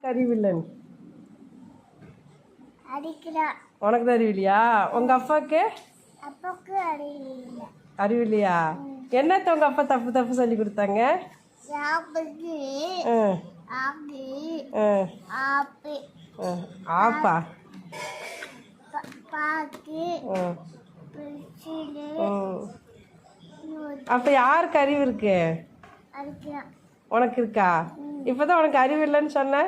அறிவில்லன் அடிக்கிறான். உனக்கு தான் அறிவில்லையா? உங்க அப்பாவுக்கு அப்பாவுக்கு அறிவில்லை. அறிவில்லையா? என்னத்த உங்க அப்பா தப்பு தப்பு சொல்லி கொடுத்தாங்க? சாப்பிட்டு ஆப்பு ஆப்பு ஆப்பா பாக்கு அப்ப யாருக்கு அறிவு இருக்கு? அடிக்கிறான். உனக்கு இருக்கா? இப்பதான் உனக்கு அறிவு இல்லைன்னு சொன்ன.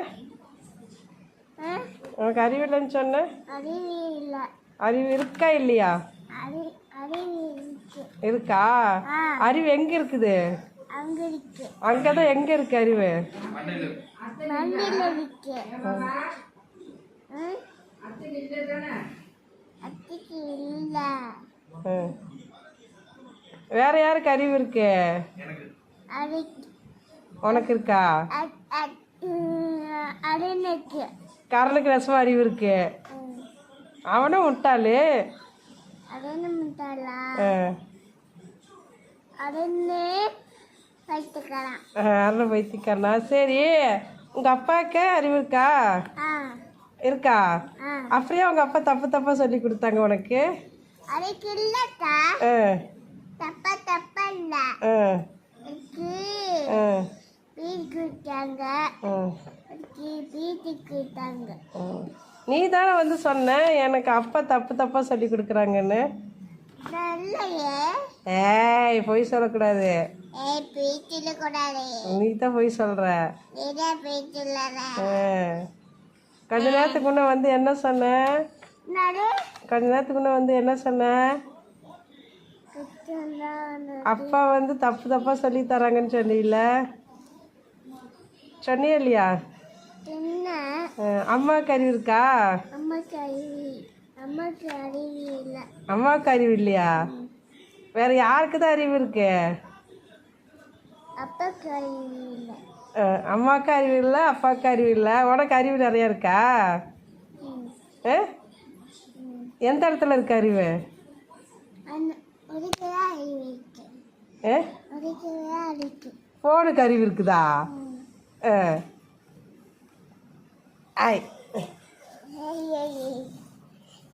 உனக்கு அறிவு இல்லைன்னு சொன்ன. அறிவு இல்லை. அறிவு இருக்கா இல்லையா? அறிவு இருக்கு. இருக்கா? அறிவு எங்க இருக்குது? அங்க இருக்கு. அங்கதான் எங்க இருக்கு அறிவு? மண்ணில இருக்கு. அத்திக்கு இல்ல. வேற யாருக்கு அறிவு இருக்கு? உனக்கு இருக்கா? அருணுக்கு. கரனுக்கு ரசமா அறிவு இருக்கு. அவனும் விட்டாளு. அருணு முட்டாளா? அருணு பைத்தியக்காரன். அருணு பைத்தியக்காரனா? சரி, உங்க அப்பாவுக்கு அறிவு இருக்கா? இருக்கா? அப்படியே உங்க அப்பா தப்பு தப்பா சொல்லி கொடுத்தாங்க உனக்கு? அதுக்கு இல்லக்கா. தப்பா தப்பா இல்ல. நீ தானே வந்து சொன்ன எனக்கு அப்பா தப்பு தப்பா சொல்லி கொடுக்குறாங்கன்னு. ஏய், பொய் சொல்லக்கூடாது. நீ தான் பொய் சொல்ற. கொஞ்ச நேரத்துக்கு முன்ன வந்து என்ன சொன்ன? கொஞ்ச நேரத்துக்கு முன்ன வந்து என்ன சொன்ன? அப்பா வந்து தப்பு தப்பா சொல்லி தராங்கன்னு சொன்னீல, சொன்னியா இல்லையா? அம்மாவுக்கு அறிவு இருக்கா? அம்மாவுக்கு அறிவு இல்லையா? வேற யாருக்கு தான் அறிவு இருக்கு? அம்மாவுக்கு அறிவு இல்லை, அப்பாவுக்கு அறிவு இல்லை. உனக்கு அறிவு நிறைய இருக்கா? எந்த இடத்துல இருக்கு அறிவு? போனுக்கு அறிவு இருக்குதா? ஐ